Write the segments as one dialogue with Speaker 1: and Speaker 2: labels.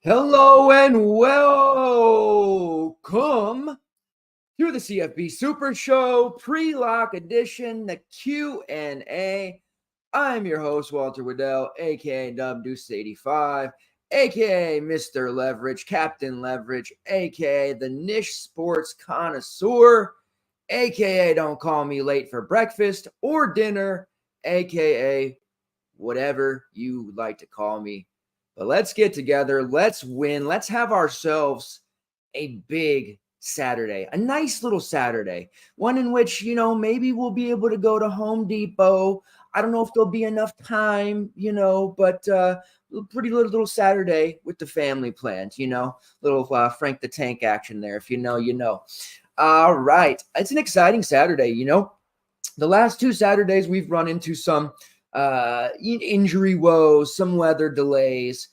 Speaker 1: Hello and welcome to the CFB Super Show pre-lock edition, the Q&A. I'm your host, Walter Waddell, aka Deuce85, aka Mr. Leverage, Captain Leverage, aka the Niche Sports Connoisseur, aka Don't Call Me Late for Breakfast or Dinner, aka whatever you would like to call me. But let's get together. Let's win. Let's have ourselves a big Saturday, a nice little Saturday, one in which, maybe we'll be able to go to Home Depot. I don't know if there'll be enough time, but pretty little Saturday with the family planned, little Frank the Tank action there. If you know, you know. All right. It's an exciting Saturday, The last two Saturdays, we've run into some injury woes, some weather delays.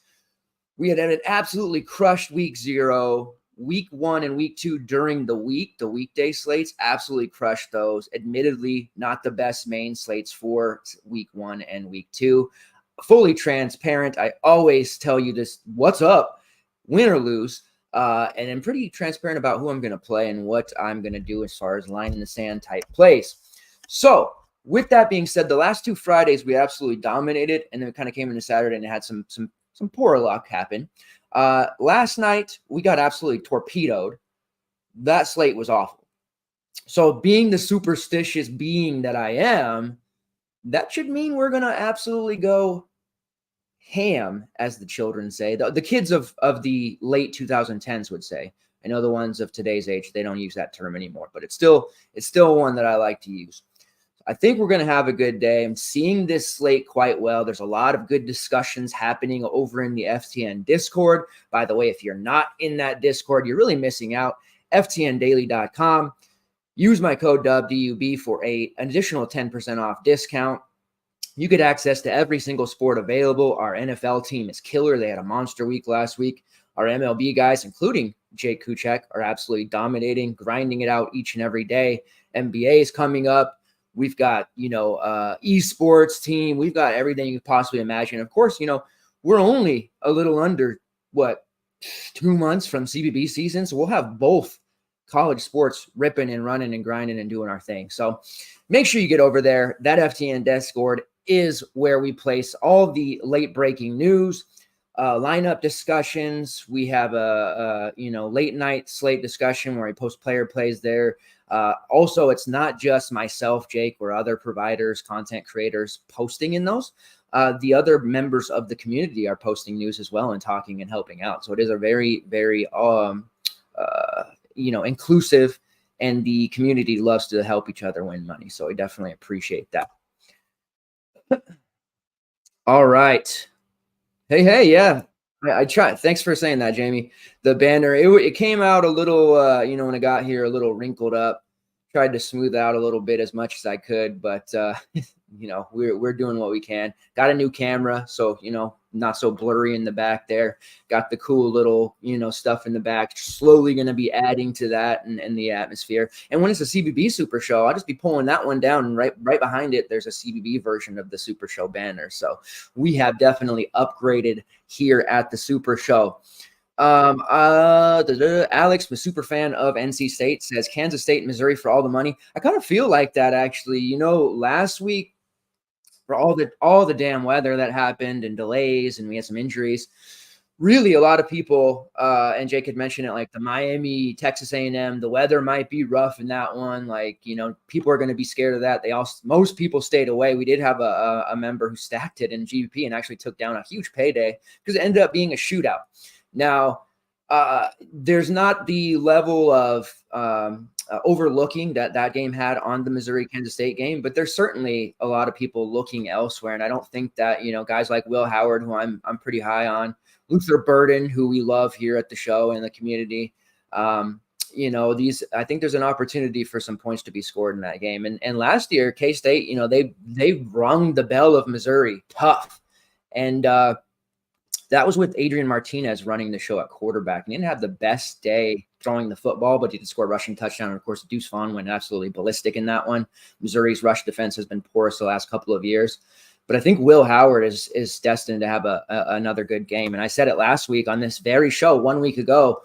Speaker 1: We had an absolutely crushed week 0, week 1 and week 2 during the week. The weekday slates absolutely crushed those. Admittedly, not the best main slates for week 1 and week 2. Fully transparent. I always tell you this, what's up, win or lose. And I'm pretty transparent about who I'm going to play and what I'm going to do as far as line in the sand type plays. So, with that being said, the last two Fridays we absolutely dominated, and then it kind of came into Saturday and it had some poor luck happen. Last night we got absolutely torpedoed. That slate was awful. So being the superstitious being that I am, that should mean we're gonna absolutely go ham, as the children say. The kids of the late 2010s would say. I know the ones of today's age, they don't use that term anymore, but it's still one that I like to use. I think we're going to have a good day. I'm seeing this slate quite well. There's a lot of good discussions happening over in the FTN Discord. By the way, if you're not in that Discord, you're really missing out. FTNdaily.com. Use my code DUB for an additional 10% off discount. You get access to every single sport available. Our NFL team is killer. They had a monster week last week. Our MLB guys, including Jake Kucheck, are absolutely dominating, grinding it out each and every day. NBA is coming up. We've got, esports team. We've got everything you could possibly imagine. Of course, we're only a little under, 2 months from CBB season. So we'll have both college sports ripping and running and grinding and doing our thing. So make sure you get over there. That FTN Discord is where we place all the late breaking news, lineup discussions. We have a late night slate discussion where I post player plays there. Also, it's not just myself, Jake, or other providers, content creators posting in those. The other members of the community are posting news as well and talking and helping out. So it is a very, very, inclusive, and the community loves to help each other win money. So I definitely appreciate that. All right. Hey, yeah. I tried. Thanks for saying that, Jamie. The banner, it came out a little, when it got here, a little wrinkled up. Tried to smooth out a little bit as much as I could, but we're doing what we can. Got a new camera, so not so blurry in the back there. Got the cool little stuff in the back. Slowly going to be adding to that and the atmosphere. And when it's a CBB Super Show, I'll just be pulling that one down, and right behind it, there's a CBB version of the Super Show banner. So we have definitely upgraded here at the Super Show. Alex, a super fan of NC State, says Kansas State and Missouri for all the money. I kind of feel like that, actually. Last week, for all the damn weather that happened and delays, and we had some injuries, really a lot of people, and Jake had mentioned it, like the Miami, Texas A&M, the weather might be rough in that one. People are going to be scared of that. Most people stayed away. We did have a member who stacked it in GVP and actually took down a huge payday because it ended up being a shootout. Now, there's not the level of overlooking that game had on the Missouri-Kansas State game, but there's certainly a lot of people looking elsewhere. And I don't think that, guys like Will Howard, who I'm pretty high on, Luther Burden, who we love here at the show and the community, I think there's an opportunity for some points to be scored in that game. And last year, K-State, they rung the bell of Missouri tough. And that was with Adrian Martinez running the show at quarterback. And he didn't have the best day throwing the football, but he did score a rushing touchdown. And, of course, Deuce Vaughn went absolutely ballistic in that one. Missouri's rush defense has been porous the last couple of years. But I think Will Howard is destined to have another good game. And I said it last week on this very show 1 week ago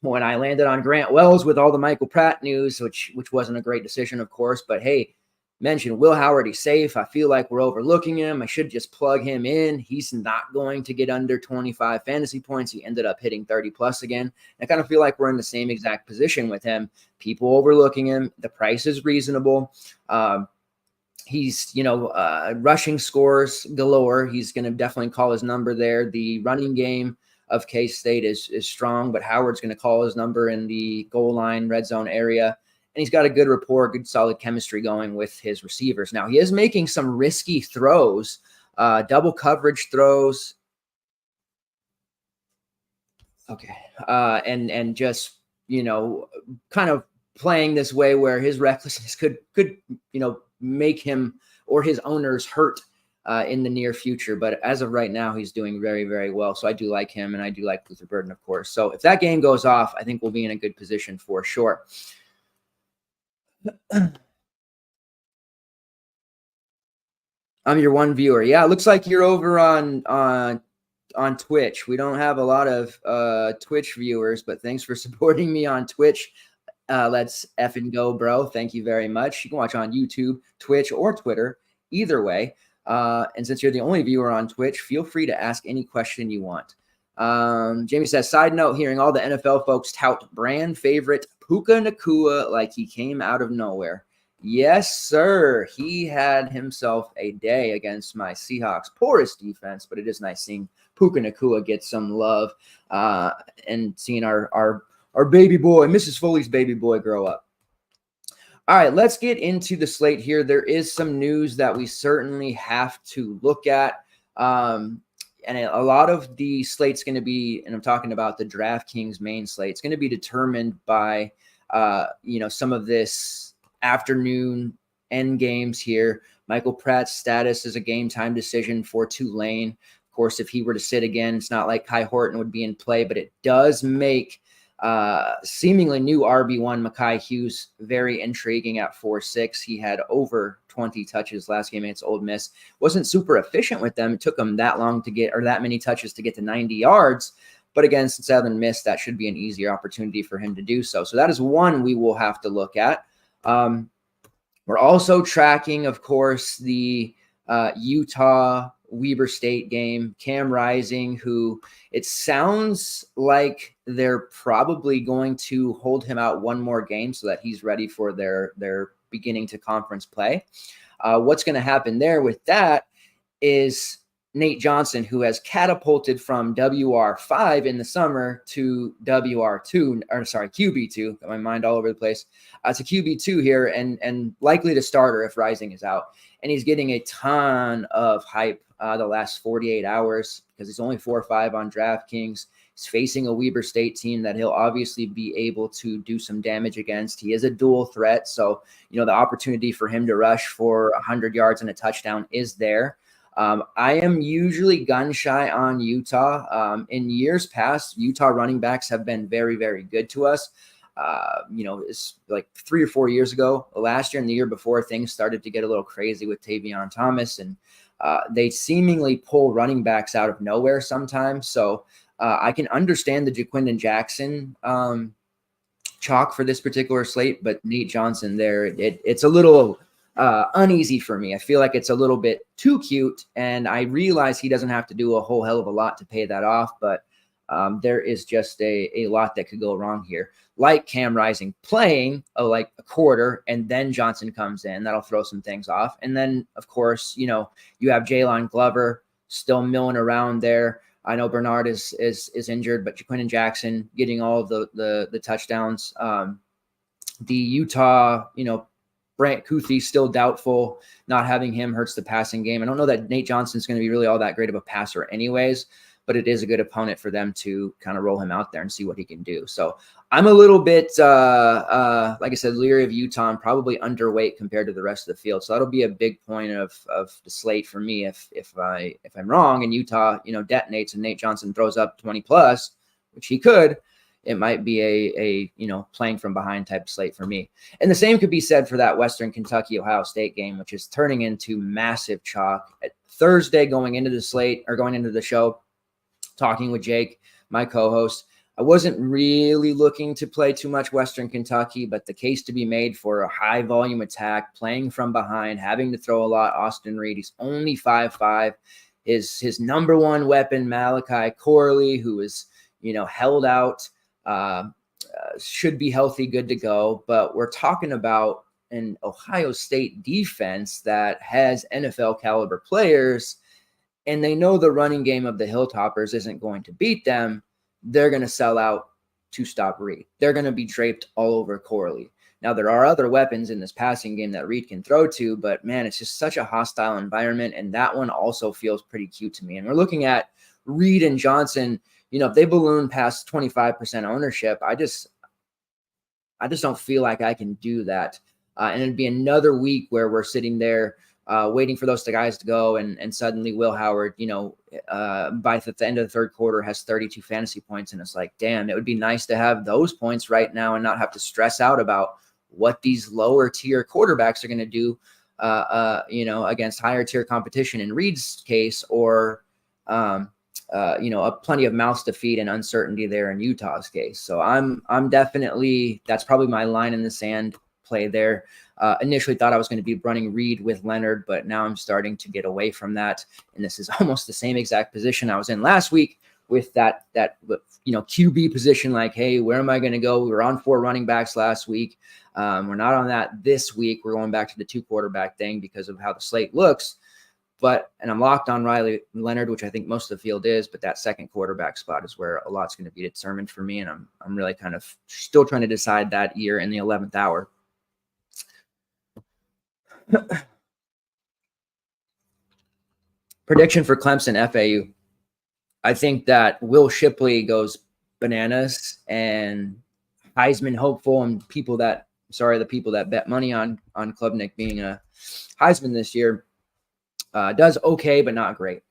Speaker 1: when I landed on Grant Wells with all the Michael Pratt news, which wasn't a great decision, of course. But hey, mentioned Will Howard, he's safe. I feel like we're overlooking him. I should just plug him in. He's not going to get under 25 fantasy points. He ended up hitting 30 plus again. I kind of feel like we're in the same exact position with him. People overlooking him. The price is reasonable. He's, rushing scores galore. He's going to definitely call his number there. The running game of K-State is strong, but Howard's going to call his number in the goal line, red zone area. And he's got a good rapport, good solid chemistry going with his receivers. Now, he is making some risky throws, double coverage throws. Okay. And just, kind of playing this way where his recklessness could make him or his owners hurt in the near future. But as of right now, he's doing very, very well. So I do like him, and I do like Luther Burden, of course. So if that game goes off, I think we'll be in a good position for sure. I'm your one viewer. Yeah, it looks like you're over on Twitch. We don't have a lot of Twitch viewers, but thanks for supporting me on Twitch. Let's effing go, bro. Thank you very much. You can watch on YouTube, Twitch, or Twitter, either way. And since you're the only viewer on Twitch, feel free to ask any question you want. Jamie says, side note, hearing all the NFL folks tout brand favorite Puka Nacua like he came out of nowhere. Yes, sir. He had himself a day against my Seahawks. Poorest defense, but it is nice seeing Puka Nacua get some love and seeing our baby boy, Mrs. Foley's baby boy, grow up. All right, let's get into the slate here. There is some news that we certainly have to look at. And a lot of the slate's going to be, and I'm talking about the DraftKings main slate, it's going to be determined by, some of this afternoon end games here. Michael Pratt's status is a game time decision for Tulane. Of course, if he were to sit again, it's not like Kai Horton would be in play, but it does make seemingly new RB1 Mekhi Hughes very intriguing at 4.6. He had over 20 touches last game against Ole Miss. Wasn't super efficient with them. It took him that long to get, or that many touches to get to 90 yards. But against Southern Miss, that should be an easier opportunity for him to do so. So that is one we will have to look at. We're also tracking, of course, the Utah Weber State game. Cam Rising, who it sounds like they're probably going to hold him out one more game so that he's ready for their beginning to conference play. What's going to happen there with that is Nate Johnson, who has catapulted from WR5 in the summer to QB2. Got my mind all over the place. It's a QB2 here and likely to starter if Rising is out. And he's getting a ton of hype the last 48 hours because he's only 4-5 on DraftKings. He's facing a Weber State team that he'll obviously be able to do some damage against. He is a dual threat, so the opportunity for him to rush for 100 yards and a touchdown is there. I am usually gun shy on Utah. In years past, Utah running backs have been very, very good to us. It's like 3 or 4 years ago, last year and the year before, things started to get a little crazy with Tavion Thomas, and they seemingly pull running backs out of nowhere sometimes. So I can understand the Jaquindon Jackson chalk for this particular slate, but Nate Johnson there, it's a little uneasy for me. I feel like it's a little bit too cute, and I realize he doesn't have to do a whole hell of a lot to pay that off, but there is just a lot that could go wrong here. Like Cam Rising playing like a quarter, and then Johnson comes in. That'll throw some things off. And then, of course, you have Jalen Glover still milling around there. I know Bernard is injured, but Jaquindon Jackson getting all of the touchdowns. The Utah, Brant Kuthi still doubtful. Not having him hurts the passing game. I don't know that Nate Johnson's going to be really all that great of a passer anyways, but it is a good opponent for them to kind of roll him out there and see what he can do. So I'm a little bit, like I said, leery of Utah and probably underweight compared to the rest of the field. So that'll be a big point of the slate for me if I'm wrong and Utah, detonates and Nate Johnson throws up 20 plus, which he could. it might be a playing from behind type slate for me. And the same could be said for that Western Kentucky Ohio State game, which is turning into massive chalk. At Thursday, going into the show, talking with Jake, my co-host, I wasn't really looking to play too much Western Kentucky, but the case to be made for a high volume attack, playing from behind, having to throw a lot. Austin Reed, he's only 5'5". His number one weapon, Malachi Corley, who is held out, should be healthy, good to go. But we're talking about an Ohio State defense that has NFL caliber players, and they know the running game of the Hilltoppers isn't going to beat them. They're going to sell out to stop Reed. They're going to be draped all over Corley. Now, there are other weapons in this passing game that Reed can throw to, but man, it's just such a hostile environment, and that one also feels pretty cute to me. And we're looking at Reed and Johnson. If they balloon past 25% ownership, I just don't feel like I can do that. And it'd be another week where we're sitting there waiting for those guys to go, and suddenly Will Howard, by the end of the third quarter, has 32 fantasy points, and it's like, damn, it would be nice to have those points right now and not have to stress out about what these lower tier quarterbacks are going to do, against higher tier competition in Reed's case, or plenty of mouths to feed and uncertainty there in Utah's case. So I'm definitely, that's probably my line in the sand play there. Initially thought I was going to be running Reed with Leonard, but now I'm starting to get away from that. And this is almost the same exact position I was in last week with that QB position. Like, hey, where am I going to go? We were on 4 running backs last week. We're not on that this week. We're going back to the 2 quarterback thing because of how the slate looks. And I'm locked on Riley Leonard, which I think most of the field is, but that second quarterback spot is where a lot's going to be determined for me. And I'm really kind of still trying to decide that year in the 11th hour. Prediction for Clemson FAU. I think that Will Shipley goes bananas, and Heisman hopeful, and the people that bet money on Klubnik being a Heisman this year does okay, but not great.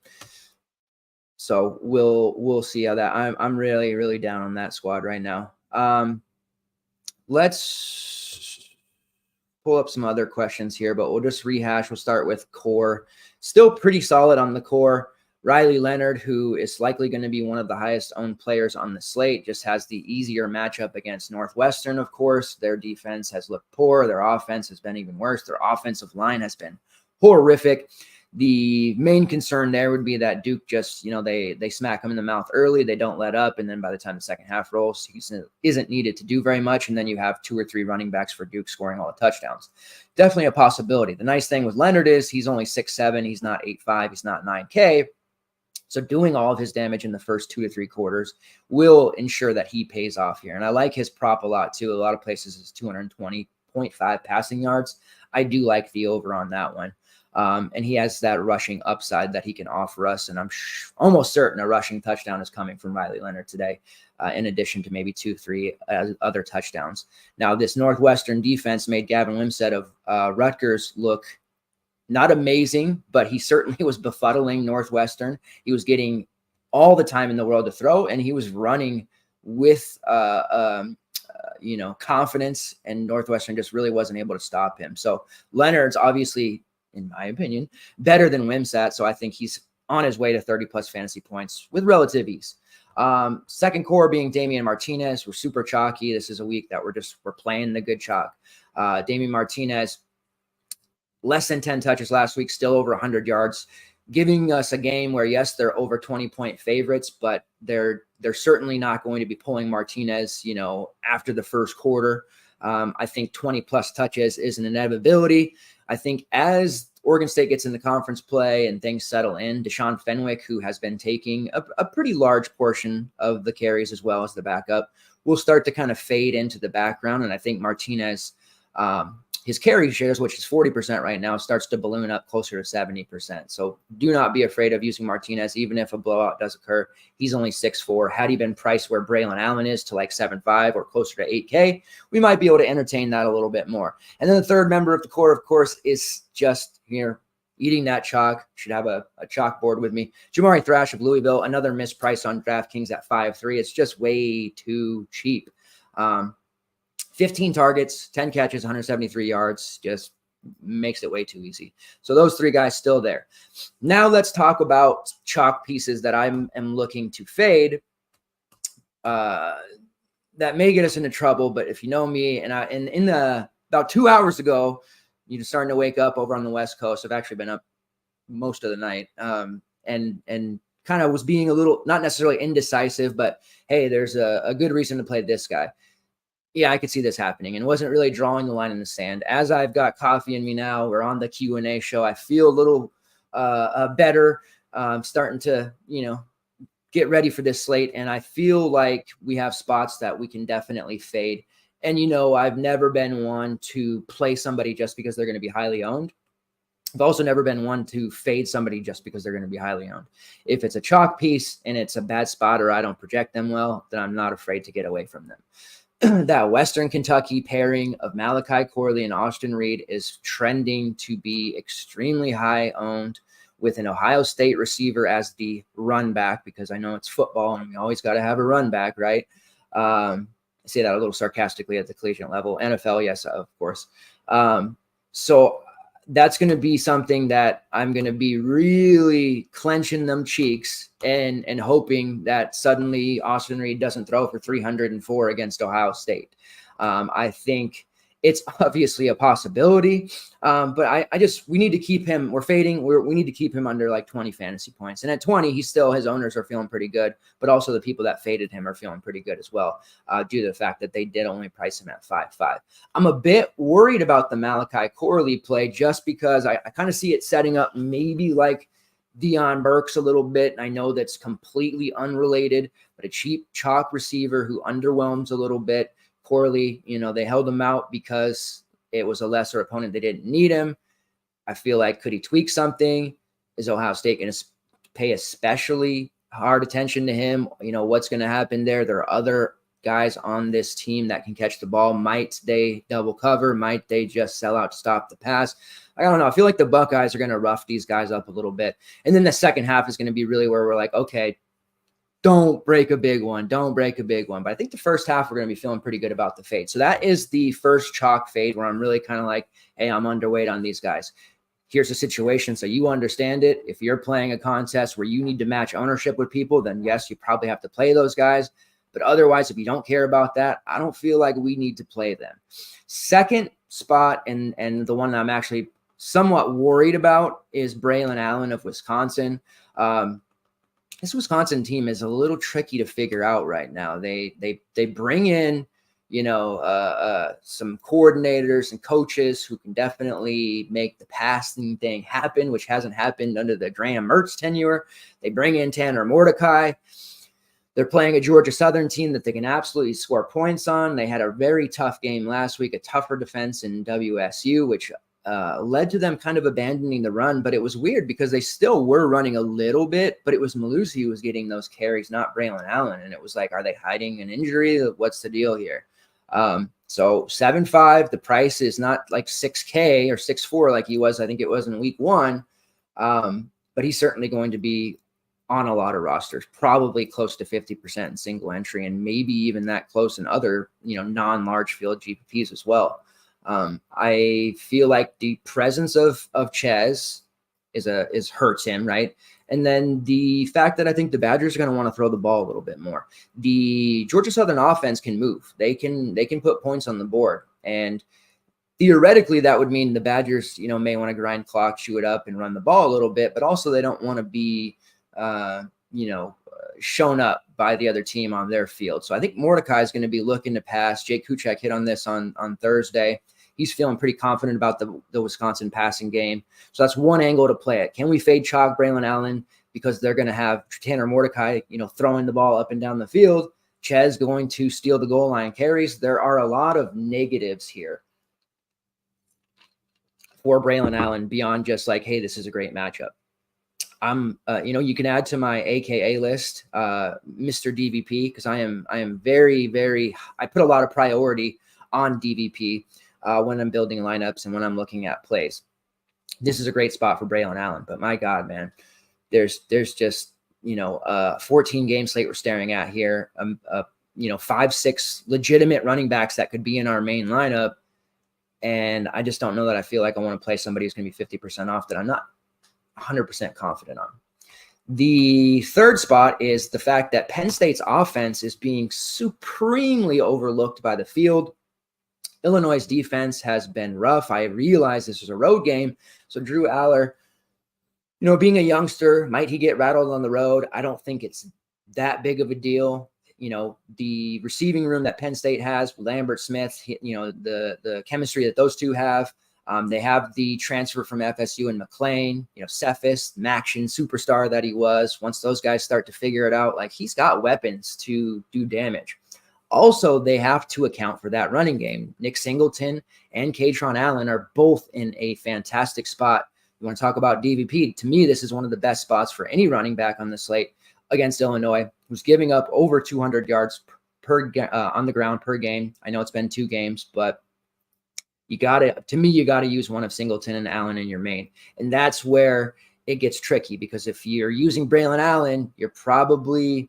Speaker 1: So we'll see how that. I'm really, really down on that squad right now. Let's pull up some other questions here, but we'll just rehash. We'll start with core. Still pretty solid on the core. Riley Leonard, who is likely going to be one of the highest owned players on the slate, just has the easier matchup against Northwestern, of course. Their defense has looked poor. Their offense has been even worse. Their offensive line has been horrific. The main concern there would be that Duke just, they smack him in the mouth early. They don't let up. And then by the time the second half rolls, he isn't needed to do very much. And then you have 2 or 3 running backs for Duke scoring all the touchdowns. Definitely a possibility. The nice thing with Leonard is he's only 6'7". He's not 8'5". He's not 9K. So doing all of his damage in the first 2 to 3 quarters will ensure that he pays off here. And I like his prop a lot too. A lot of places is 220.5 passing yards. I do like the over on that one. And he has that rushing upside that he can offer us. And I'm almost certain a rushing touchdown is coming from Riley Leonard today, in addition to maybe 2-3 other touchdowns. Now, this Northwestern defense made Gavin Wimsatt of Rutgers look not amazing, but he certainly was befuddling Northwestern. He was getting all the time in the world to throw, and he was running with confidence, and Northwestern just really wasn't able to stop him. So Leonard's obviously, in my opinion, better than Wimsatt. So I think he's on his way to 30-plus fantasy points with relative ease. Second core being Damian Martinez. We're super chalky. This is a week that we're playing the good chalk. Damian Martinez, less than 10 touches last week, still over 100 yards, giving us a game where, yes, they're over 20-point favorites, but they're certainly not going to be pulling Martinez, after the first quarter. I think 20-plus touches is an inevitability. I think as Oregon State gets into conference play and things settle in, Deshaun Fenwick, who has been taking a pretty large portion of the carries as well as the backup, will start to kind of fade into the background. And I think Martinez, his carry shares, which is 40% right now, starts to balloon up closer to 70%. So do not be afraid of using Martinez, even if a blowout does occur. He's only 6'4". Had he been priced where Braylon Allen is, to like 7'5" or closer to 8K, we might be able to entertain that a little bit more. And then the third member of the core, of course, is just here, eating that chalk. Should have a chalkboard with me. Jamari Thrash of Louisville, another misprice on DraftKings at 5.3. It's just way too cheap. 15 targets, 10 catches, 173 yards, just makes it way too easy. So those three guys still there. Now let's talk about chalk pieces that I am looking to fade. That may get us into trouble, but if you know me, and in the about 2 hours ago, you're starting to wake up over on the West Coast. I've actually been up most of the night, and kind of was being a little, not necessarily indecisive, but hey, there's a good reason to play this guy. Yeah, I could see this happening, and wasn't really drawing the line in the sand. As I've got coffee in me now, we're on the Q&A show. I feel a little better. Starting to, get ready for this slate, and I feel like we have spots that we can definitely fade. And, I've never been one to play somebody just because they're going to be highly owned. I've also never been one to fade somebody just because they're going to be highly owned. If it's a chalk piece and it's a bad spot or I don't project them well, then I'm not afraid to get away from them. That Western Kentucky pairing of Malachi Corley and Austin Reed is trending to be extremely high owned, with an Ohio State receiver as the run back, because I know it's football and we always got to have a run back, right? I say that a little sarcastically at the collegiate level. NFL, yes, of course. So that's going to be something that I'm going to be really clenching them cheeks and hoping that suddenly Austin Reed doesn't throw for 304 against Ohio State. I think it's obviously a possibility, but we need to keep him. We're fading. We need to keep him under like 20 fantasy points. And at 20, his owners are feeling pretty good, but also the people that faded him are feeling pretty good as well, due to the fact that they did only price him at 5.5. I'm a bit worried about the Malachi Corley play just because I kind of see it setting up maybe like Deion Burks a little bit. And I know that's completely unrelated, but a cheap chalk receiver who underwhelms a little bit. Corley, they held him out because it was a lesser opponent. They didn't need him. I feel like, could he tweak something? Is Ohio State going to pay especially hard attention to him? What's going to happen there? There are other guys on this team that can catch the ball. Might they double cover? Might they just sell out to stop the pass? I don't know. I feel like the Buckeyes are going to rough these guys up a little bit. And then the second half is going to be really where we're like, okay, don't break a big one. Don't break a big one. But I think the first half, we're going to be feeling pretty good about the fade. So that is the first chalk fade where I'm really kind of like, hey, I'm underweight on these guys. Here's the situation so you understand it. If you're playing a contest where you need to match ownership with people, then yes, you probably have to play those guys. But otherwise, if you don't care about that, I don't feel like we need to play them. Second spot, and the one that I'm actually somewhat worried about, is Braylon Allen of Wisconsin. This Wisconsin team is a little tricky to figure out right now. They bring in, some coordinators and coaches who can definitely make the passing thing happen, which hasn't happened under the Graham Mertz tenure. They bring in Tanner Mordecai. They're playing a Georgia Southern team that they can absolutely score points on. They had a very tough game last week, a tougher defense in WSU, which led to them kind of abandoning the run. But it was weird because they still were running a little bit, but it was Malusi who was getting those carries, not Braylon Allen. And it was like, are they hiding an injury? What's the deal here? So 7.5, the price is not like 6K or 6.4 like he was, I think it was in week one. But he's certainly going to be on a lot of rosters, probably close to 50% in single entry, and maybe even that close in other, non-large field GPPs as well. I feel like the presence of Ches is hurts him, right? And then the fact that I think the Badgers are going to want to throw the ball a little bit more. The Georgia Southern offense can move. They can put points on the board. And theoretically, that would mean the Badgers, may want to grind clock, chew it up, and run the ball a little bit. But also, they don't want to be, shown up by the other team on their field. So I think Mordecai is going to be looking to pass. Jake Kucheck hit on this on Thursday. He's feeling pretty confident about the Wisconsin passing game. So that's one angle to play it. Can we fade chalk Braylon Allen because they're going to have Tanner Mordecai, throwing the ball up and down the field? Ches going to steal the goal line carries. There are a lot of negatives here for Braylon Allen beyond just like, hey, this is a great matchup. You can add to my AKA list, Mr. DVP, because I am very, very, I put a lot of priority on DVP when I'm building lineups and when I'm looking at plays. this is a great spot for Braylon Allen. But my God, man, there's just, 14 game slate we're staring at here. 5-6 legitimate running backs that could be in our main lineup. And I just don't know that I feel like I want to play somebody who's going to be 50% off that I'm not 100% confident on. The third spot is the fact that Penn State's offense is being supremely overlooked by the field. Illinois' defense has been rough. I realize this is a road game. So Drew Aller, being a youngster, might he get rattled on the road? I don't think it's that big of a deal. The receiving room that Penn State has, Lambert Smith, the chemistry that those two have. They have the transfer from FSU and McLean, Cephas, Maction, superstar that he was. Once those guys start to figure it out, he's got weapons to do damage. Also, they have to account for that running game. Nick Singleton and Katron Allen are both in a fantastic spot. You want to talk about DVP? To me, this is one of the best spots for any running back on the slate against Illinois, who's giving up over 200 yards on the ground per game. I know it's been 2 games, but you got to use one of Singleton and Allen in your main. And that's where it gets tricky, because if you're using Braylon Allen, you're probably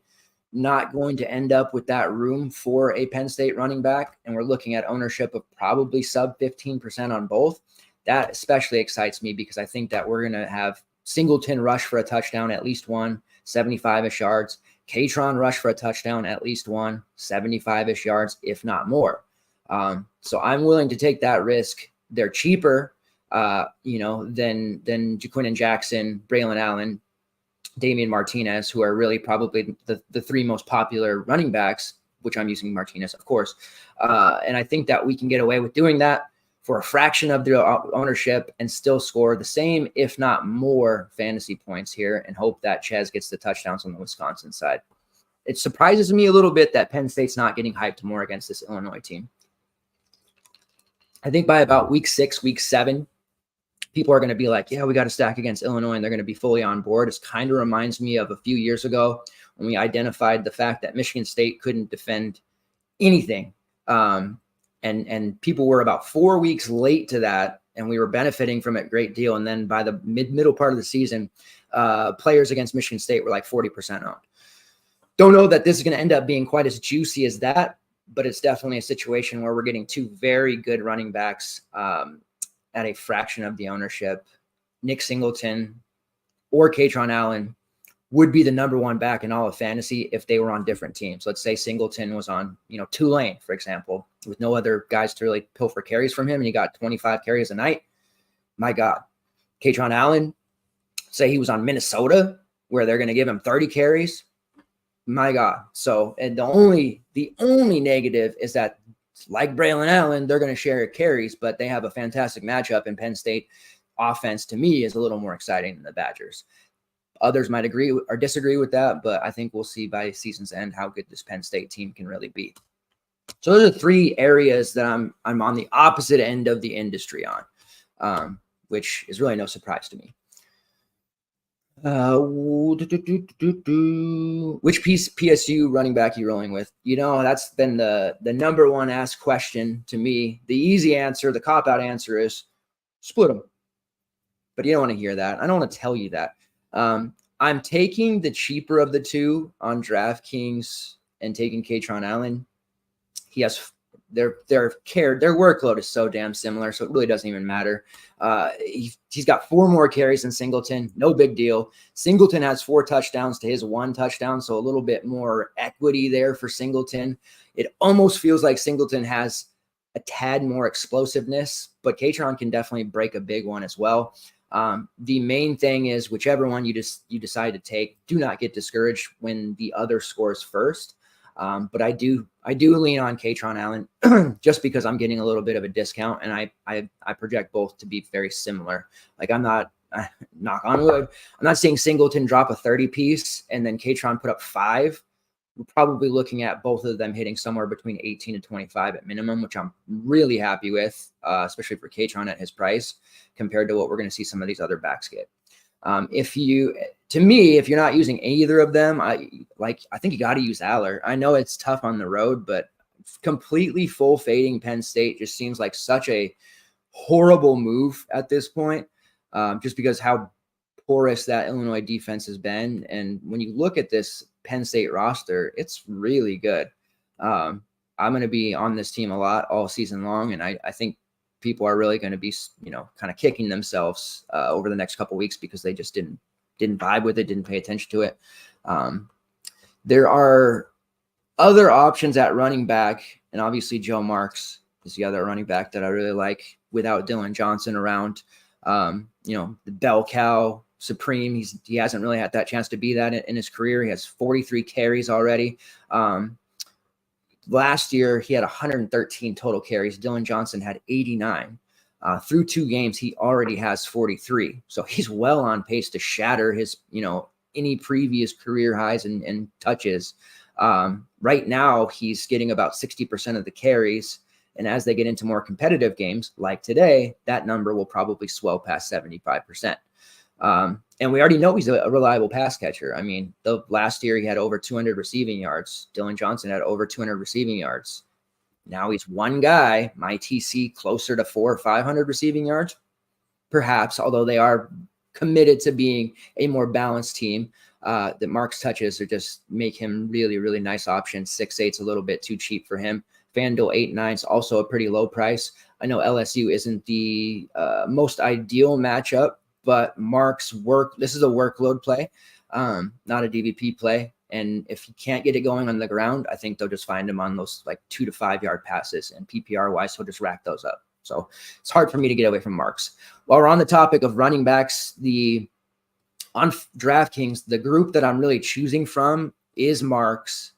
Speaker 1: not going to end up with that room for a Penn State running back. And we're looking at ownership of probably sub 15% on both. That especially excites me, because I think that we're going to have Singleton rush for a touchdown, at least one, 75-ish yards. Katron rush for a touchdown, at least one, 75-ish yards, if not more. So I'm willing to take that risk. They're cheaper, than Jaquin Jackson, Braylon Allen, Damian Martinez, who are really probably the 3 most popular running backs, which I'm using Martinez, of course. And I think that we can get away with doing that for a fraction of the ownership and still score the same, if not more, fantasy points here, and hope that Ches gets the touchdowns on the Wisconsin side. It surprises me a little bit that Penn State's not getting hyped more against this Illinois team. I think by about week 6, week 7, people are going to be like, yeah, we got to stack against Illinois, and they're going to be fully on board. It kind of reminds me of a few years ago when we identified the fact that Michigan State couldn't defend anything. And people were about 4 weeks late to that, and we were benefiting from it a great deal. And then by the middle part of the season, players against Michigan State were like 40% owned. Don't know that this is going to end up being quite as juicy as that, but it's definitely a situation where we're getting 2 very good running backs at a fraction of the ownership. Nick Singleton or Katron Allen would be the number 1 back in all of fantasy if they were on different teams. Let's say Singleton was on, Tulane, for example, with no other guys to really pilfer carries from him, and he got 25 carries a night. My God. Katron Allen, say he was on Minnesota, where they're going to give him 30 carries. My God. So, and the only negative is that, like Braylon Allen, they're going to share carries, but they have a fantastic matchup, and Penn State offense, to me, is a little more exciting than the Badgers. Others might agree or disagree with that, but I think we'll see by season's end how good this Penn State team can really be. So those are 3 areas that I'm on the opposite end of the industry on, which is really no surprise to me. Which PSU running back are you rolling with? That's been the number 1 asked question to me. The easy answer, the cop-out answer is split them. But you don't want to hear that. I don't want to tell you that. I'm taking the cheaper of the 2 on DraftKings and taking Katron Allen. He has their workload is so damn similar, so it really doesn't even matter. He's got 4 more carries than Singleton. No big deal. Singleton has 4 touchdowns to his 1 touchdown, so a little bit more equity there for Singleton. It almost feels like Singleton has a tad more explosiveness, but Katron can definitely break a big one as well. The main thing is whichever one you decide to take, do not get discouraged when the other scores first. But I do lean on Katron Allen just because I'm getting a little bit of a discount, and I project both to be very similar. Like I'm not, knock on wood, I'm not seeing Singleton drop a 30 piece and then Katron put up 5. We're probably looking at both of them hitting somewhere between 18 and 25 at minimum, which I'm really happy with, especially for Katron at his price compared to what we're going to see some of these other backs get. If you're not using either of them, I think you got to use Aller. I know it's tough on the road, but completely full fading Penn State just seems like such a horrible move at this point. just because how porous that Illinois defense has been. And when you look at this Penn State roster, it's really good. I'm going to be on this team a lot all season long, and I think people are really going to be, kind of kicking themselves over the next couple of weeks because they just didn't vibe with it, didn't pay attention to it. There are other options at running back, and obviously Joe Marks is the other running back that I really like without Dylan Johnson around. The bell cow supreme. He hasn't really had that chance to be that in his career. He has 43 carries already. Last year, he had 113 total carries. Dylan Johnson had 89. Through 2 games, he already has 43. So he's well on pace to shatter his, any previous career highs and touches. Right now, he's getting about 60% of the carries. And as they get into more competitive games, like today, that number will probably swell past 75%. And we already know he's a reliable pass catcher. I mean, the last year he had over 200 receiving yards. Dylan Johnson had over 200 receiving yards. Now he's one guy, my TC, closer to 400 or 500 receiving yards, perhaps, although they are committed to being a more balanced team. That Mark's touches are just make him really, really nice option. 6'8's a little bit too cheap for him. FanDuel 8.9 is also a pretty low price. I know LSU isn't the most ideal matchup, but Mark's this is a workload play, not a DVP play. And if he can't get it going on the ground, I think they'll just find him on those like 2 to 5 yard passes, and PPR wise, he'll just rack those up. So it's hard for me to get away from Marks. While we're on the topic of running backs, on DraftKings, the group that I'm really choosing from is Marks,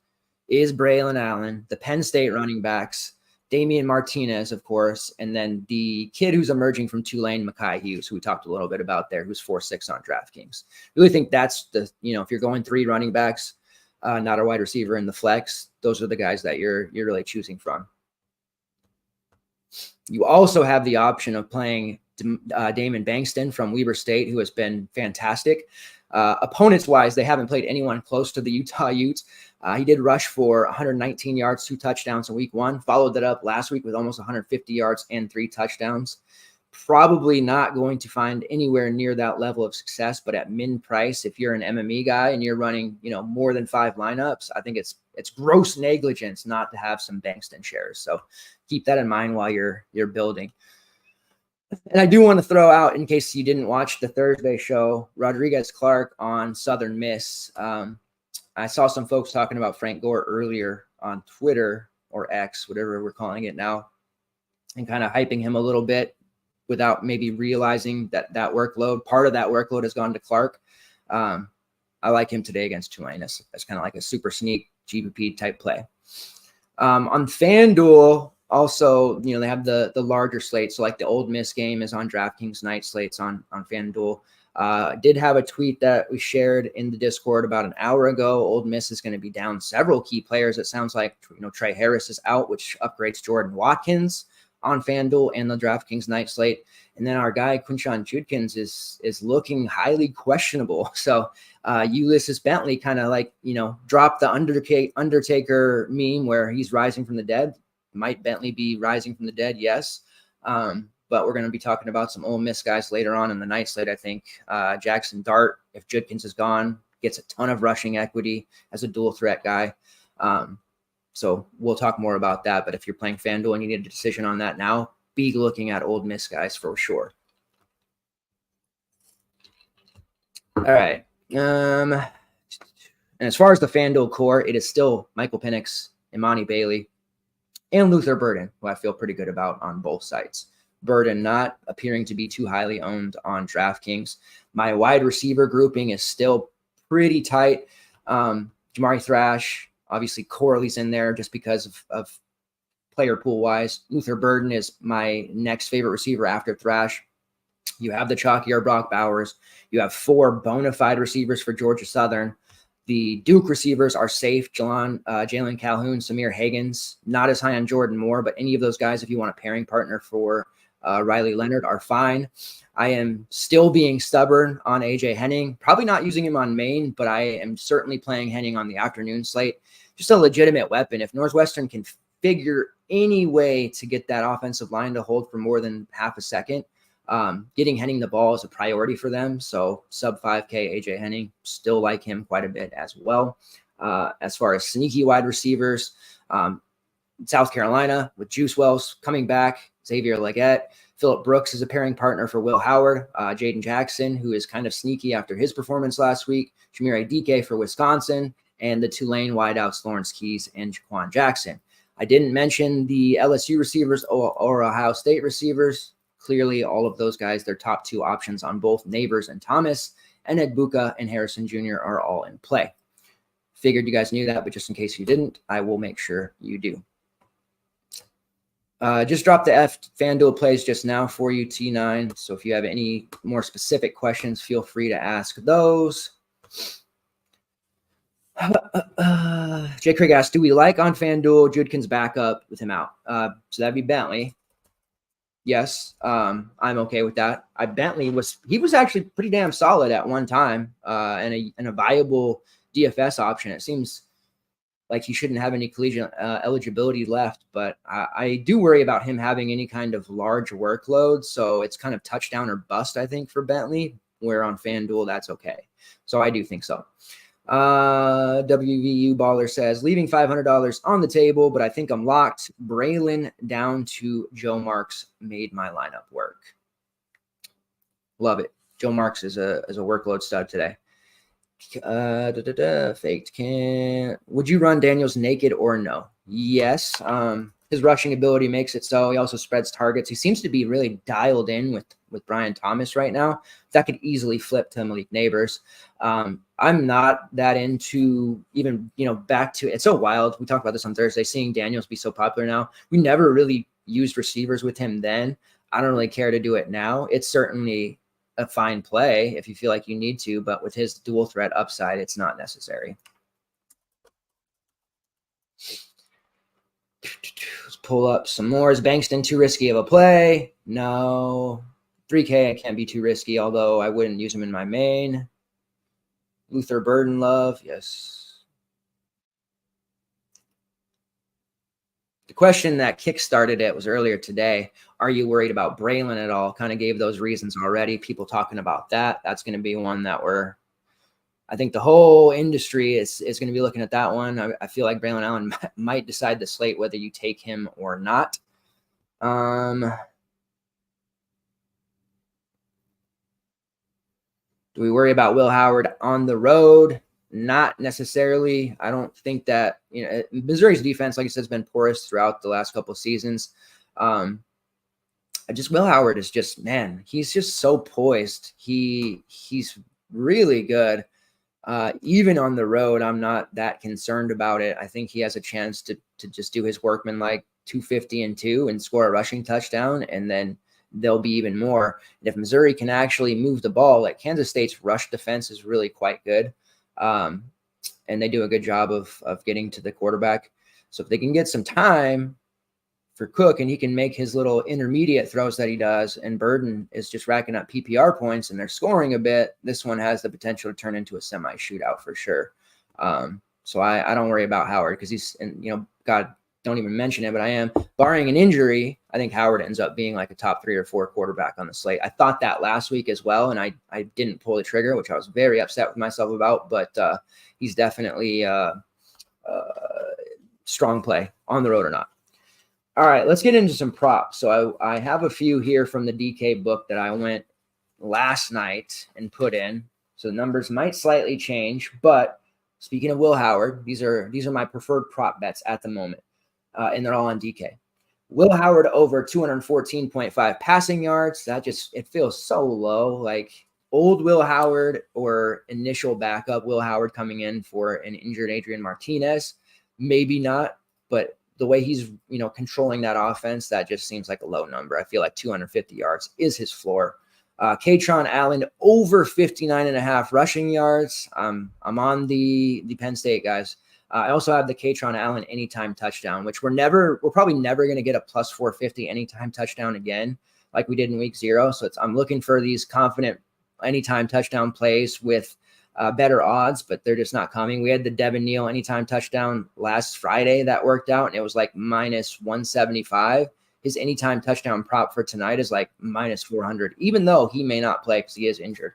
Speaker 1: is Braylon Allen, the Penn State running backs, Damian Martinez, of course, and then the kid who's emerging from Tulane, Mekhi Hughes, who we talked a little bit about there, who's 4.6 on DraftKings. Really think that's if you're going 3 running backs, not a wide receiver in the flex, those are the guys that you're really choosing from. You also have the option of playing Damon Bankston from Weber State, who has been fantastic. Opponents-wise, they haven't played anyone close to the Utah Utes. He did rush for 119 yards, 2 touchdowns in week 1. Followed that up last week with almost 150 yards and 3 touchdowns. Probably not going to find anywhere near that level of success, but at min price, if you're an MME guy and you're running, more than 5 lineups, I think it's gross negligence not to have some Bankston shares. So keep that in mind while you're building. And I do want to throw out, in case you didn't watch the Thursday show, Rodriguez Clark on Southern Miss. I saw some folks talking about Frank Gore earlier on Twitter or X, whatever we're calling it now, and kind of hyping him a little bit without maybe realizing that workload, part of that workload has gone to Clark. I like him today against Tulane. That's kind of like a super sneak GPP type play. On FanDuel, also, they have the larger slate. So like the Ole Miss game is on DraftKings, night slates on FanDuel. Did have a tweet that we shared in the Discord about an hour ago. Ole Miss is going to be down several key players. It sounds like Trey Harris is out, which upgrades Jordan Watkins on FanDuel and the DraftKings night slate. And then our guy Quinshon Judkins is looking highly questionable. So Ulysses Bentley kind of dropped the Undertaker meme where he's rising from the dead. Might Bentley be rising from the dead? Yes. But we're going to be talking about some Ole Miss guys later on in the night slate, I think. Jackson Dart, if Judkins is gone, gets a ton of rushing equity as a dual threat guy. So we'll talk more about that. But if you're playing FanDuel and you need a decision on that now, be looking at Ole Miss guys for sure. All right. And as far as the FanDuel core, it is still Michael Penix, Imani Bailey, and Luther Burden, who I feel pretty good about on both sites. Burden not appearing to be too highly owned on DraftKings. My wide receiver grouping is still pretty tight. Jamari Thrash, obviously Corley's in there just because of player pool wise. Luther Burden is my next favorite receiver after Thrash. You have the chalkier Brock Bowers. You have 4 bona fide receivers for Georgia Southern. The Duke receivers are safe. Jalen Calhoun, Samir Higgins, not as high on Jordan Moore, but any of those guys, if you want a pairing partner for Riley Leonard, are fine. I am still being stubborn on AJ Henning, probably not using him on main, but I am certainly playing Henning on the afternoon slate. Just a legitimate weapon. If Northwestern can figure any way to get that offensive line to hold for more than half a second, Getting Henning the ball is a priority for them. So sub 5K AJ Henning, still like him quite a bit as well. As far as sneaky wide receivers, South Carolina with Juice Wells coming back, Xavier Legette. Phillip Brooks is a pairing partner for Will Howard. Jaden Jackson, who is kind of sneaky after his performance last week. Shamir Adike for Wisconsin. And the Tulane wideouts Lawrence Keys and Jaquan Jackson. I didn't mention the LSU receivers or Ohio State receivers. Clearly, all of those guys, their top 2 options on both Neighbors and Thomas. And Egbuka and Harrison Jr. are all in play. Figured you guys knew that, but just in case you didn't, I will make sure you do. Just dropped the FanDuel plays just now for you, T9. So if you have any more specific questions, feel free to ask those. Jay Craig asked, do we like on FanDuel Judkin's backup with him out? So that'd be Bentley. Yes, I'm okay with that. Bentley was actually pretty damn solid at one time, and a viable DFS option. It seems like he shouldn't have any collegiate eligibility left, but I do worry about him having any kind of large workload. So it's kind of touchdown or bust, I think, for Bentley, where on FanDuel, that's okay. So I do think so. WVU Baller says, leaving $500 on the table, but I think I'm locked. Braylon down to Joe Marks made my lineup work. Love it. Joe Marks is a workload stud today. Faked can't. Would you run Daniels naked or no? Yes. His rushing ability makes it so. He also spreads targets. He seems to be really dialed in with Brian Thomas right now. That could easily flip to Malik Neighbors. I'm not that into even, back to, it's so wild. We talked about this on Thursday, seeing Daniels be so popular now. We never really used receivers with him then. I don't really care to do it now. It's certainly a fine play if you feel like you need to, but with his dual threat upside, it's not necessary. Let's pull up some more. Is Bankston too risky of a play? No. 3K, I can't be too risky, although I wouldn't use him in my main. Luther Burden love, yes. The question that kickstarted it was earlier today. Are you worried about Braylon at all? Kind of gave those reasons already. People talking about that. That's going to be one that I think the whole industry is going to be looking at that one. I feel like Braylon Allen might decide the slate whether you take him or not. Do we worry about Will Howard on the road? Not necessarily. I don't think that, Missouri's defense, like I said, has been porous throughout the last couple of seasons. Will Howard is just, man, he's just so poised. He's really good. Even on the road, I'm not that concerned about it. I think he has a chance to just do his workman like 250 and 2 and score a rushing touchdown, and then there'll be even more. And if Missouri can actually move the ball, like Kansas State's rush defense is really quite good. And they do a good job of getting to the quarterback. So if they can get some time for Cook and he can make his little intermediate throws that he does, and Burden is just racking up PPR points and they're scoring a bit, this one has the potential to turn into a semi shootout for sure. So I don't worry about Howard because he's, and God, don't even mention it, but I am, barring an injury, I think Howard ends up being like a top 3 or 4 quarterback on the slate. I thought that last week as well, and I didn't pull the trigger, which I was very upset with myself about, but he's definitely strong play on the road or not. All right, let's get into some props. So I have a few here from the DK book that I went last night and put in. So the numbers might slightly change, but speaking of Will Howard, these are my preferred prop bets at the moment. And they're all on DK. Will Howard over 214.5 passing yards. It feels so low. Like old Will Howard or initial backup Will Howard coming in for an injured Adrian Martinez. Maybe not, but the way he's, controlling that offense, that just seems like a low number. I feel like 250 yards is his floor. Katron Allen over 59.5 rushing yards. I'm on the Penn State guys. I also have the Katron Allen anytime touchdown, which we're probably never going to get a plus 450 anytime touchdown again, like we did in week 0. So I'm looking for these confident anytime touchdown plays with better odds, but they're just not coming. We had the Devin Neal anytime touchdown last Friday that worked out, and it was like minus 175. his anytime touchdown prop for tonight is like minus 400, even though he may not play because he is injured.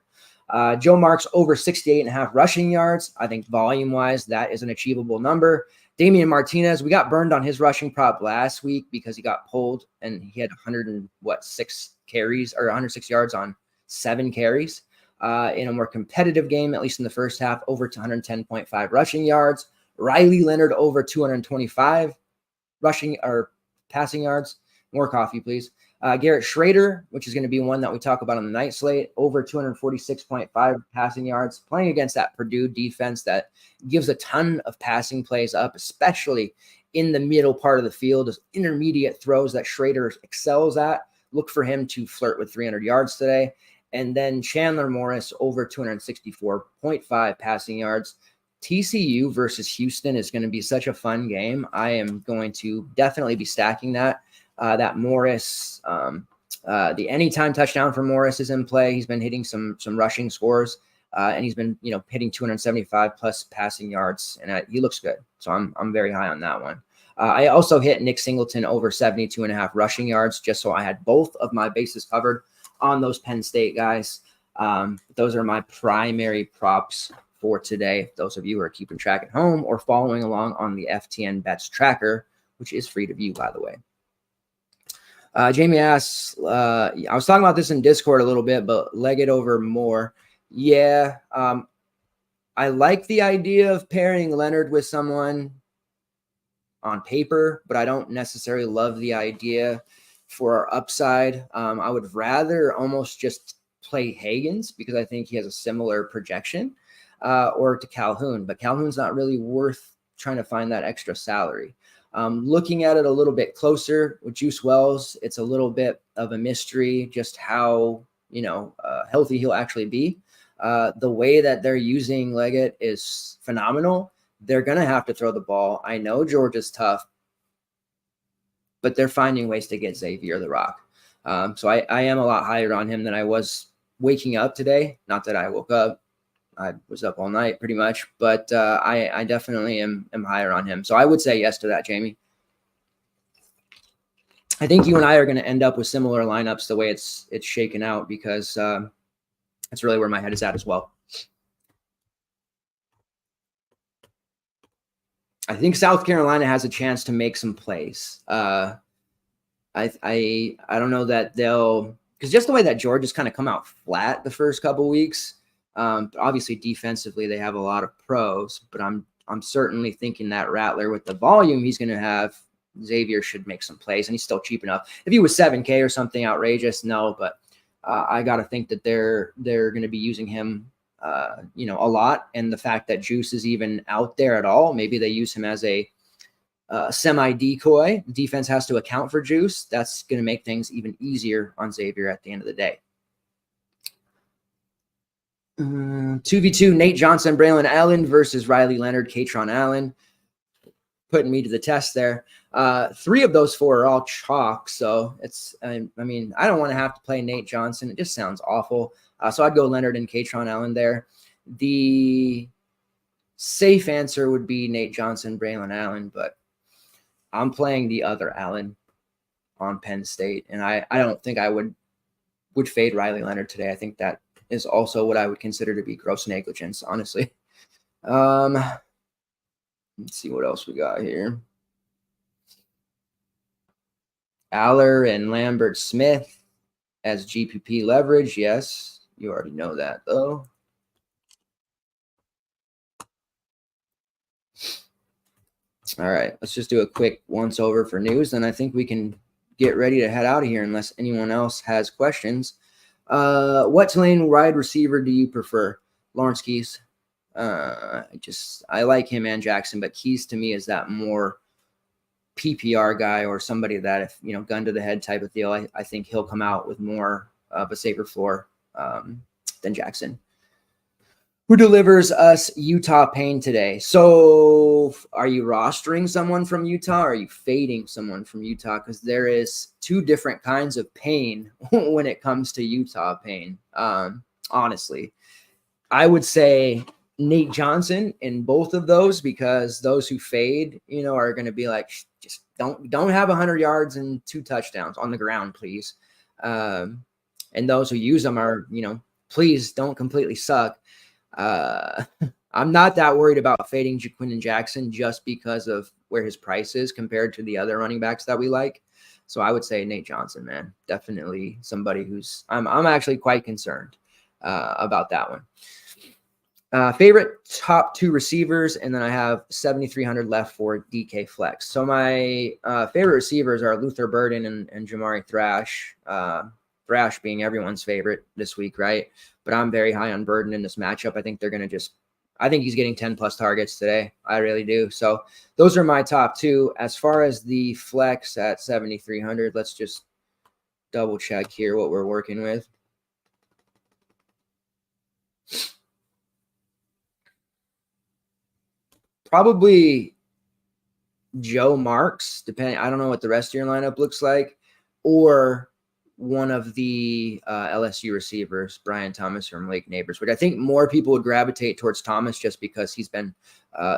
Speaker 1: Joe Marks over 68.5 rushing yards. I think volume-wise, that is an achievable number. Damian Martinez, we got burned on his rushing prop last week because he got pulled and he had 106 carries or 106 yards on 7 carries. In a more competitive game, at least in the first half, over to 110.5 rushing yards. Riley Leonard over 225 rushing or passing yards. More coffee, please. Garrett Schrader, which is going to be one that we talk about on the night slate, over 246.5 passing yards, playing against that Purdue defense that gives a ton of passing plays up, especially in the middle part of the field. Those intermediate throws that Schrader excels at. Look for him to flirt with 300 yards today. And then Chandler Morris over 264.5 passing yards. TCU versus Houston is going to be such a fun game. I am going to definitely be stacking that. That Morris, the anytime touchdown for Morris is in play. He's been hitting some rushing scores, and he's been hitting 275 plus passing yards, and he looks good. So I'm very high on that one. I also hit Nick Singleton over 72.5 rushing yards, just so I had both of my bases covered on those Penn State guys. Those are my primary props for today. Those of you who are keeping track at home or following along on the FTN Bets tracker, which is free to view, by the way. Jamie asks, I was talking about this in Discord a little bit, but leg it over more. Yeah, I like the idea of pairing Leonard with someone on paper, but I don't necessarily love the idea for our upside. I would rather almost just play Higgins because I think he has a similar projection, or to Calhoun, but Calhoun's not really worth trying to find that extra salary. Looking at it a little bit closer with Juice Wells, it's a little bit of a mystery just how healthy he'll actually be. The way that they're using Leggett is phenomenal. They're going to have to throw the ball. I know Georgia's tough, but they're finding ways to get Xavier the Rock. So I am a lot higher on him than I was waking up today. Not that I woke up. I was up all night pretty much, but I definitely am higher on him. So I would say yes to that, Jamie. I think you and I are going to end up with similar lineups the way it's shaken out because that's really where my head is at as well. I think South Carolina has a chance to make some plays. I don't know that they'll, because just the way that Georgia's kind of come out flat the first couple weeks. Obviously defensively they have a lot of pros, but I'm certainly thinking that Rattler with the volume he's going to have, Xavier should make some plays, and he's still cheap enough. If he was 7K or something outrageous, no, but I got to think that they're going to be using him a lot, and the fact that Juice is even out there at all, maybe they use him as a semi decoy. Defense has to account for Juice. That's going to make things even easier on Xavier at the end of the day. 2v2 Nate Johnson, Braylon Allen versus Riley Leonard, Katron Allen. Putting me to the test there. 3 of those 4 are all chalk, so it's I don't want to have to play Nate Johnson. It just sounds awful. So I'd go Leonard and Katron Allen there. The safe answer would be Nate Johnson, Braylon Allen, but I'm playing the other Allen on Penn State, and I don't think I would fade Riley Leonard today. I think that is also what I would consider to be gross negligence, honestly. Let's see what else we got here. Aller and Lambert Smith as GPP leverage. Yes, you already know that, though. All right, let's just do a quick once over for news, and I think we can get ready to head out of here unless anyone else has questions. What lane wide receiver do you prefer? Lawrence Keys. I like him and Jackson, but Keys to me is that more PPR guy or somebody that if, gun to the head type of deal, I think he'll come out with more of a safer floor than Jackson. Who delivers us Utah pain today? So are you rostering someone from Utah or are you fading someone from Utah? Because there is 2 different kinds of pain when it comes to Utah pain. Honestly, I would say Nate Johnson in both of those, because those who fade, are going to be like, just don't have 100 yards and 2 touchdowns on the ground, please. And those who use them are, please don't completely suck. I'm not that worried about fading Jaquin Jackson just because of where his price is compared to the other running backs that we like. So I would say Nate Johnson, man, definitely somebody who's I'm actually quite concerned about that one. Favorite top 2 receivers, and then I have 7,300 left for DK Flex. So my favorite receivers are Luther Burden and Jamari Thrash. Thrash being everyone's favorite this week, right? But I'm very high on Burden in this matchup. I think they're going to I think he's getting 10 plus targets today. I really do. So those are my top 2. As far as the flex at 7,300, let's just double check here what we're working with. Probably Joe Marks, depending. I don't know what the rest of your lineup looks like, or one of the LSU receivers, Brian Thomas from Lake Neighbors, which I think more people would gravitate towards Thomas just because he's been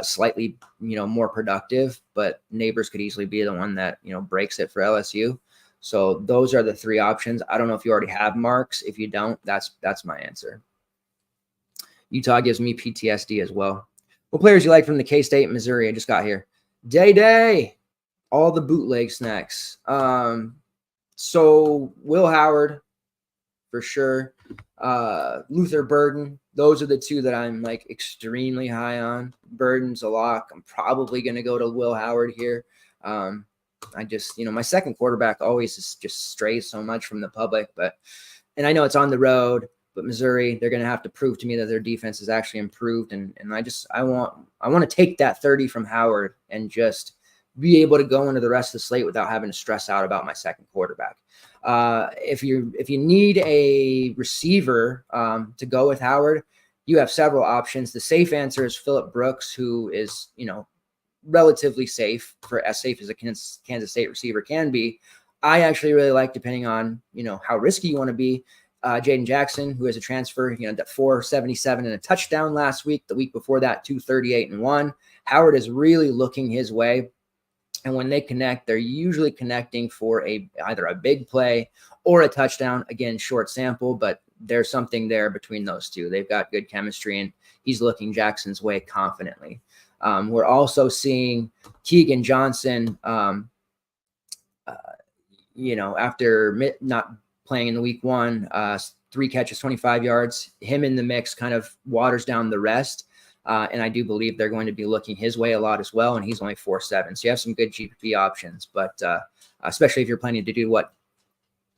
Speaker 1: slightly, more productive, but Neighbors could easily be the one that, breaks it for LSU. So those are the 3 options. I don't know if you already have Marks. If you don't, that's my answer. Utah gives me PTSD as well. What players you like from the K-State, Missouri? I just got here. Day. All the bootleg snacks. So Will Howard, for sure. Luther Burden. Those are the 2 that I'm extremely high on. Burden's a lock. I'm probably going to go to Will Howard here. I just, my second quarterback always just strays so much from the public, and I know it's on the road, but Missouri, they're going to have to prove to me that their defense is actually improved. And I want to take that 30 from Howard and just be able to go into the rest of the slate without having to stress out about my second quarterback. If you need a receiver to go with Howard, you have several options. The safe answer is Phillip Brooks, who is, relatively safe, for as safe as a Kansas State receiver can be. I actually really like, depending on, how risky you want to be, Jaden Jackson, who is a transfer, that 477 and a touchdown last week. The week before that, 238 and 1. Howard is really looking his way. And when they connect, they're usually connecting for either a big play or a touchdown. Again, short sample, but there's something there between those 2. They've got good chemistry, and he's looking Jackson's way confidently. We're also seeing Keegan Johnson, after not playing in the week 1, 3 catches, 25 yards, him in the mix kind of waters down the rest. And I do believe they're going to be looking his way a lot as well. And he's only 4.7. So you have some good GPP options, but especially if you're planning to do what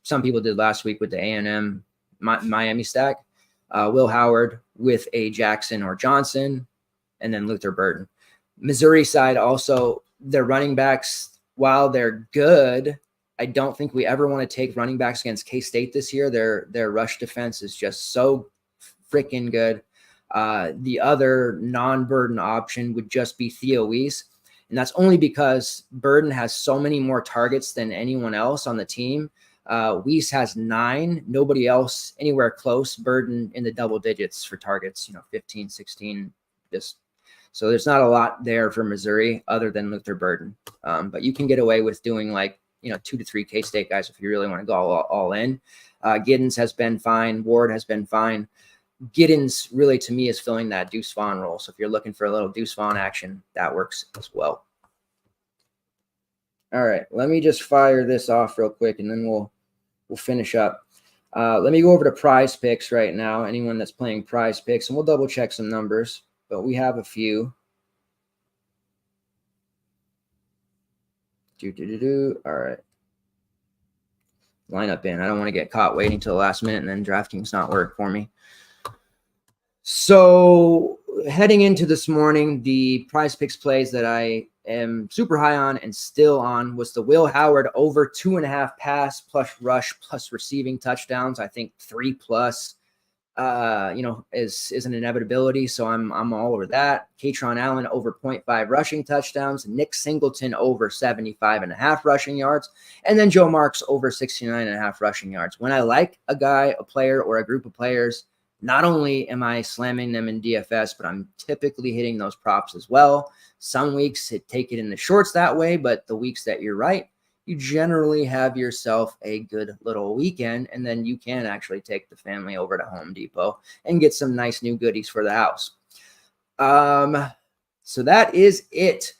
Speaker 1: some people did last week with the A&M Miami stack, Will Howard with a Jackson or Johnson, and then Luther Burden. Missouri side also, their running backs, while they're good, I don't think we ever want to take running backs against K-State this year. Their rush defense is just so freaking good. The other non-Burden option would just be Theo Weiss. And that's only because Burden has so many more targets than anyone else on the team. Weiss has 9, nobody else anywhere close. Burden in the double digits for targets, 15, 16. So there's not a lot there for Missouri other than Luther Burden. But you can get away with doing 2 to 3 K-State guys if you really want to go all in. Giddens has been fine. Ward has been fine. Giddens really, to me, is filling that Deuce Vaughn role. So if you're looking for a little Deuce Vaughn action, that works as well. All right, let me just fire this off real quick, and then we'll finish up. Let me go over to PrizePicks right now. Anyone that's playing PrizePicks, and we'll double check some numbers, but we have a few. All right. Line up in. I don't want to get caught waiting till the last minute and then DraftKings not work for me. So heading into this morning, the PrizePicks plays that I am super high on and still on was the Will Howard over 2.5 pass plus rush plus receiving touchdowns. I think 3+ is an inevitability. So I'm all over that. Katron Allen over 0.5 rushing touchdowns. Nick Singleton over 75.5 rushing yards. And then Joe Marks over 69.5 rushing yards. When I like a guy, a player, or a group of players, not only am I slamming them in DFS, but I'm typically hitting those props as well. Some weeks take it in the shorts that way, but the weeks that you're right, you generally have yourself a good little weekend, and then you can actually take the family over to Home Depot and get some nice new goodies for the house. So that is it.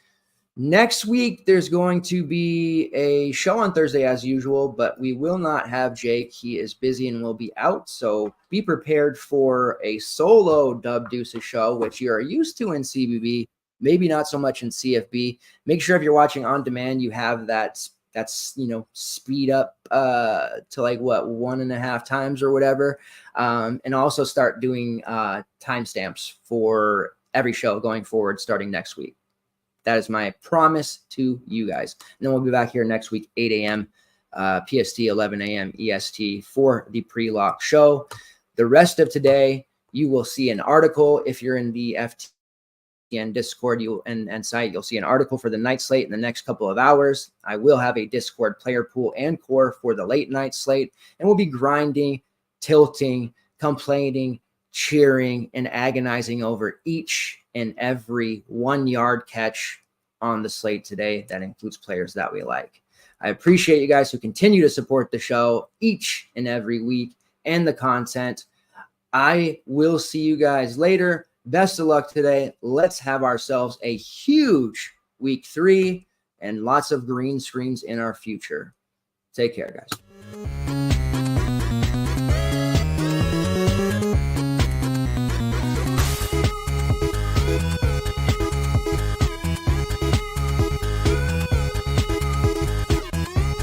Speaker 1: Next week, there's going to be a show on Thursday as usual, but we will not have Jake. He is busy and will be out. So be prepared for a solo Dub Deuces show, which you are used to in CBB, maybe not so much in CFB. Make sure if you're watching on demand, you have that's speed up to like 1.5 times or whatever. And also start doing timestamps for every show going forward starting next week. That is my promise to you guys. And then we'll be back here next week, 8 a.m. PST, 11 a.m. EST for the pre-lock show. The rest of today, you will see an article. If you're in the FTN Discord and site, you'll see an article for the night slate in the next couple of hours. I will have a Discord player pool and core for the late night slate. And we'll be grinding, tilting, complaining, cheering, and agonizing over each and every 1 yard catch on the slate today. That includes players that we like. I appreciate you guys who continue to support the show each and every week and the content. I will see you guys later. Best of luck today. Let's have ourselves a huge week 3 and lots of green screens in our future. Take care, guys.